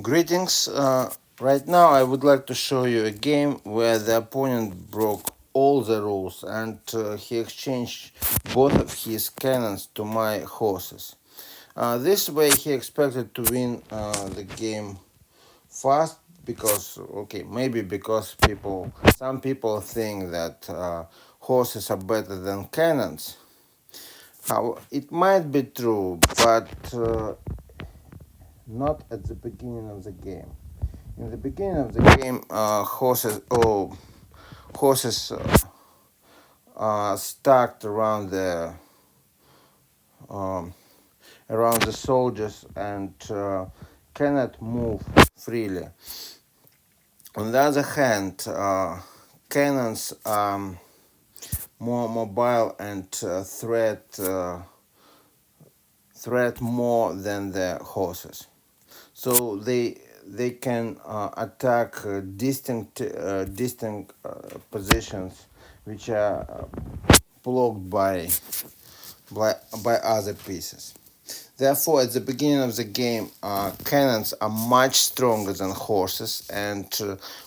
Greetings. Right now, I would like to show you a game where the opponent broke all the rules and he exchanged both of his cannons to my horses. This way, he expected to win the game fast because, maybe because some people think that horses are better than cannons. How it might be true, but not at the beginning of the game. In the beginning of the game, horses stacked um, around the soldiers and cannot move freely. On the other hand, cannons are more mobile and threat more than the horses. So they can attack distinct positions which are blocked by other pieces. Therefore, at the beginning of the game, cannons are much stronger than horses, and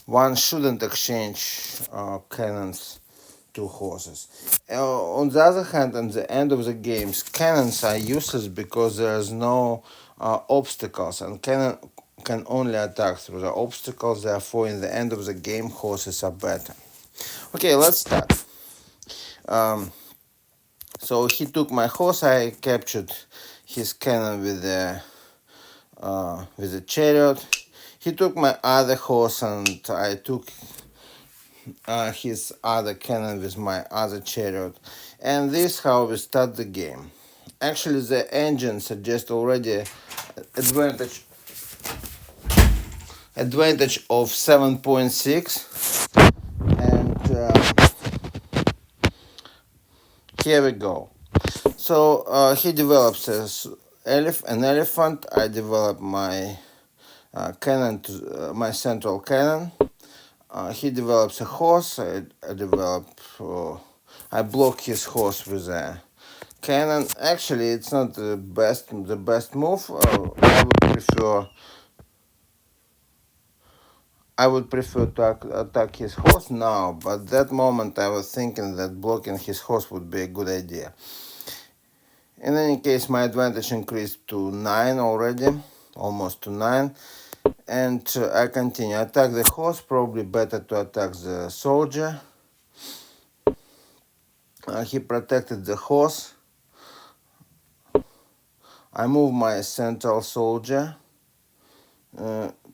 one shouldn't exchange cannons to horses. On the other hand, at the end of the games, cannons are useless because there's no obstacles, and cannon can only attack through the obstacles. Therefore, in the end of the game, horses are better. Okay, let's start. Um, so he took my horse. I captured his cannon with the chariot. He took my other horse, and I took his other cannon with my other chariot. And this how we start the game. Actually, the engine suggests already advantage of 7.6, and here we go. So he develops an elephant. I develop my cannon, my central cannon. He develops a horse. I block his horse with a cannon. Actually, it's not the best move. I would prefer to attack his horse now, but that moment I was thinking that blocking his horse would be a good idea. In any case, my advantage increased to 9 already, almost to 9. And I continue. Attack the horse, probably better to attack the soldier. He protected the horse. I move my central soldier.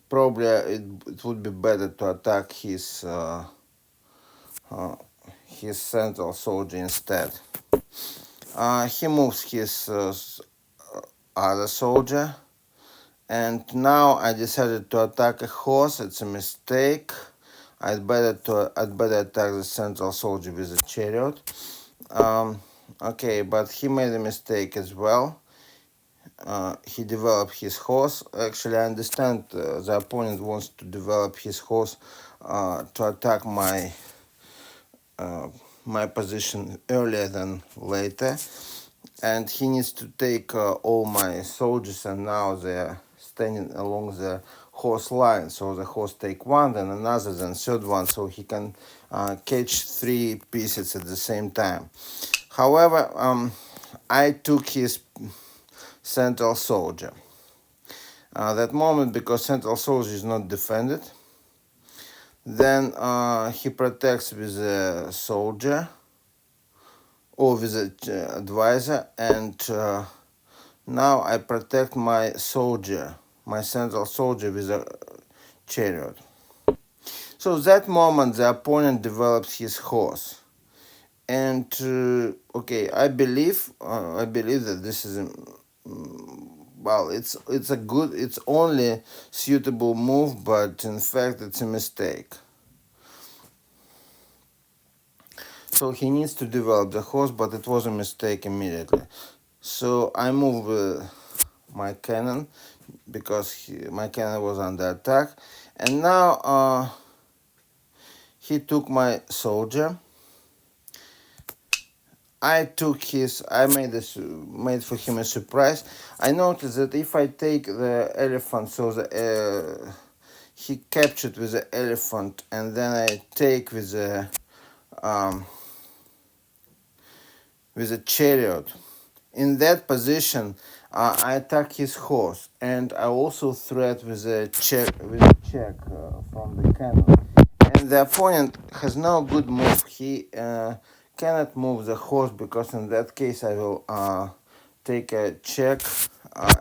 Probably it would be better to attack his central soldier instead. He moves his other soldier. And now I decided to attack a horse. It's a mistake. I'd better attack the central soldier with a chariot. Okay, but he made a mistake as well. He developed his horse. Actually, I understand the opponent wants to develop his horse to attack my position earlier than later, and he needs to take all my soldiers, and now they're standing along the horse line. So the horse take one, then another, then third one, so he can catch 3 pieces at the same time. However, I took his central soldier. That moment, because central soldier is not defended, then he protects with a soldier or with an advisor, and now I protect my soldier, my central soldier, with a chariot. So that moment the opponent develops his horse, and I believe that this is it's only suitable move, but in fact it's a mistake. So he needs to develop the horse, but it was a mistake immediately. So I move my cannon because my cannon was under attack, and now he took my soldier. I made for him a surprise. I noticed that if I take the elephant, so he captured with the elephant, and then I take with the chariot. In that position, I attack his horse, and I also threat with a check from the cannon. And the opponent has no good move. He cannot move the horse, because in that case I will take a check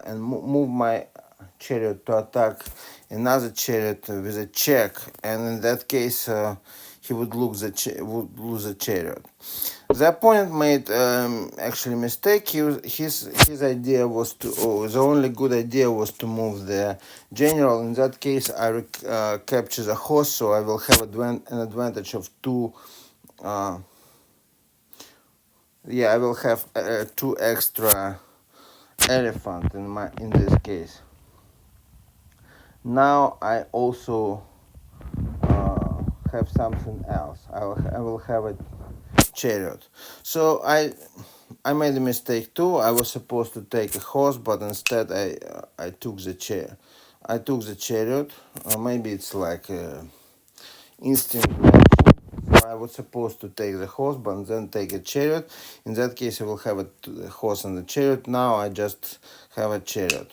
and move my chariot to attack another chariot with a check, and in that case he would lose the chariot. The opponent made actually mistake. His idea was to, the only good idea was to move the general. In that case, I capture the horse, so I will have an advantage of two. Yeah, I will have two extra elephant in this case. Now I also have something else. I will have a chariot. So I made a mistake too. I was supposed to take a horse, but instead I took the chair. I took the chariot. Or maybe it's like instinct reaction. So I was supposed to take the horse, but then take a chariot. In that case, I will have a horse and the chariot. Now I just have a chariot.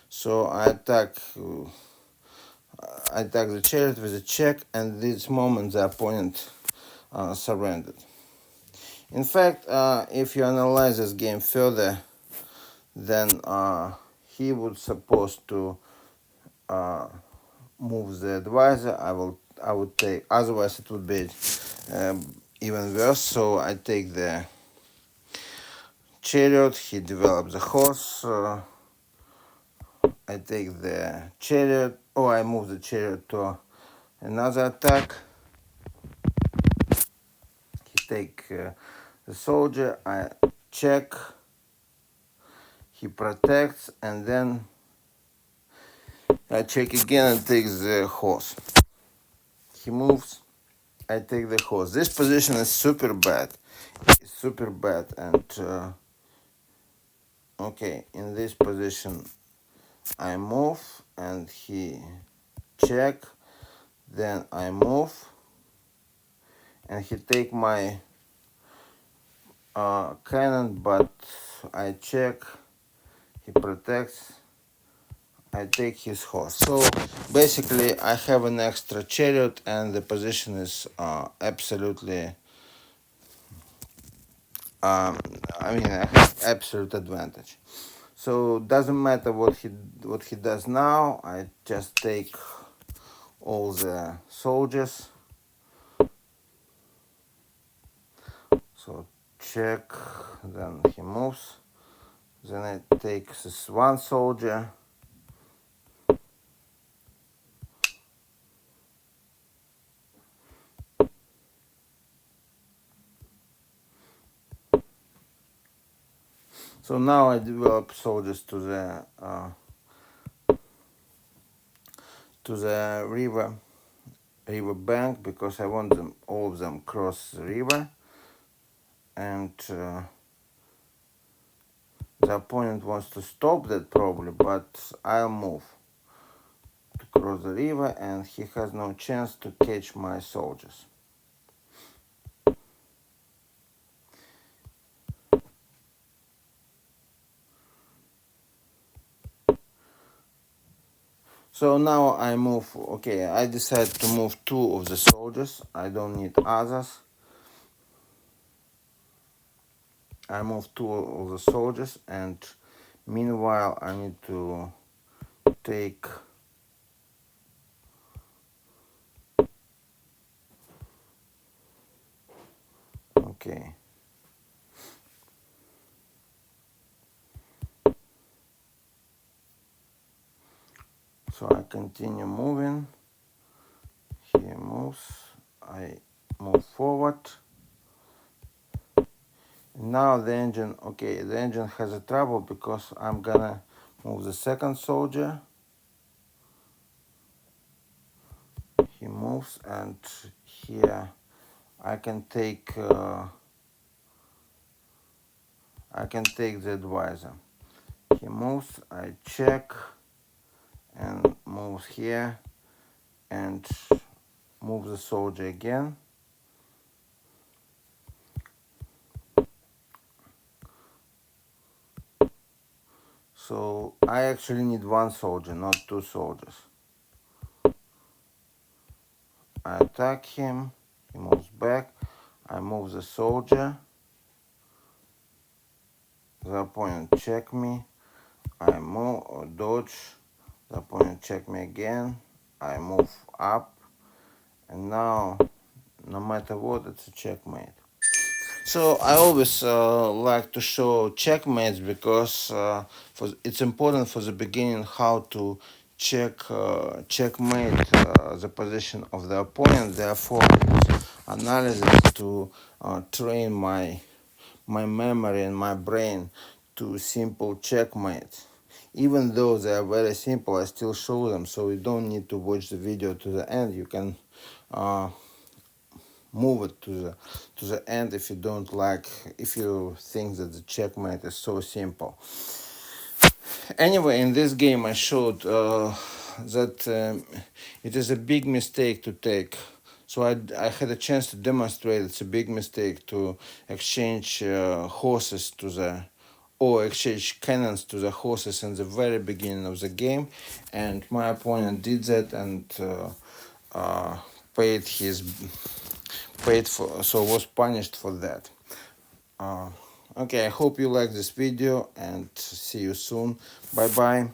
So I attack the chariot with a check, and this moment the opponent surrendered. In fact, if you analyze this game further, then he would supposed to move the advisor. I would take. Otherwise, it would be even worse. So I take the chariot. He develops the horse. I take the chariot. Oh, I move the chariot to another attack. He take the soldier. I check. He protects, and then I check again and take the horse. He moves. I take the horse. This position is super bad. It's super bad. And okay, in this position, I move, and he check. Then I move, and he take my cannon, but I check. He protects. I take his horse. So basically, I have an extra chariot, and the position is absolutely. I mean, I have absolute advantage. So doesn't matter what he does now. I just take all the soldiers. So check. Then he moves. Then I take this one soldier. So now I develop soldiers to the river bank, because I want them all of them cross the river, and the opponent wants to stop that probably, but I'll move to cross the river, and he has no chance to catch my soldiers. So now I move. Okay, I decide to move two of the soldiers. I don't need others. I move two of the soldiers, and meanwhile I need to take okay. So I continue moving. He moves. I move forward. Now the engine, okay, the engine has a trouble, because I'm gonna move the second soldier. He moves, and here I can take I can take the advisor. He moves, I check, and moves here, and move the soldier again. So I actually need one soldier, not two soldiers. I attack him, he moves back, I move the soldier, the opponent check me, I move or dodge, the opponent check me again, I move up, and now no matter what, it's a checkmate. So I always like to show checkmates because it's important for the beginning how to checkmate the position of the opponent. Therefore, it's analysis to train my memory and my brain to simple checkmates. Even though they are very simple, I still show them, so you don't need to watch the video to the end. You can move it to the end if you don't like, if you think that the checkmate is so simple. Anyway, in this game I showed that it is a big mistake to take. So I had a chance to demonstrate it's a big mistake to exchange horses to the, or exchange cannons to the horses in the very beginning of the game, and my opponent did that and paid for, so was punished for that. Okay, I hope you like this video and see you soon. Bye bye.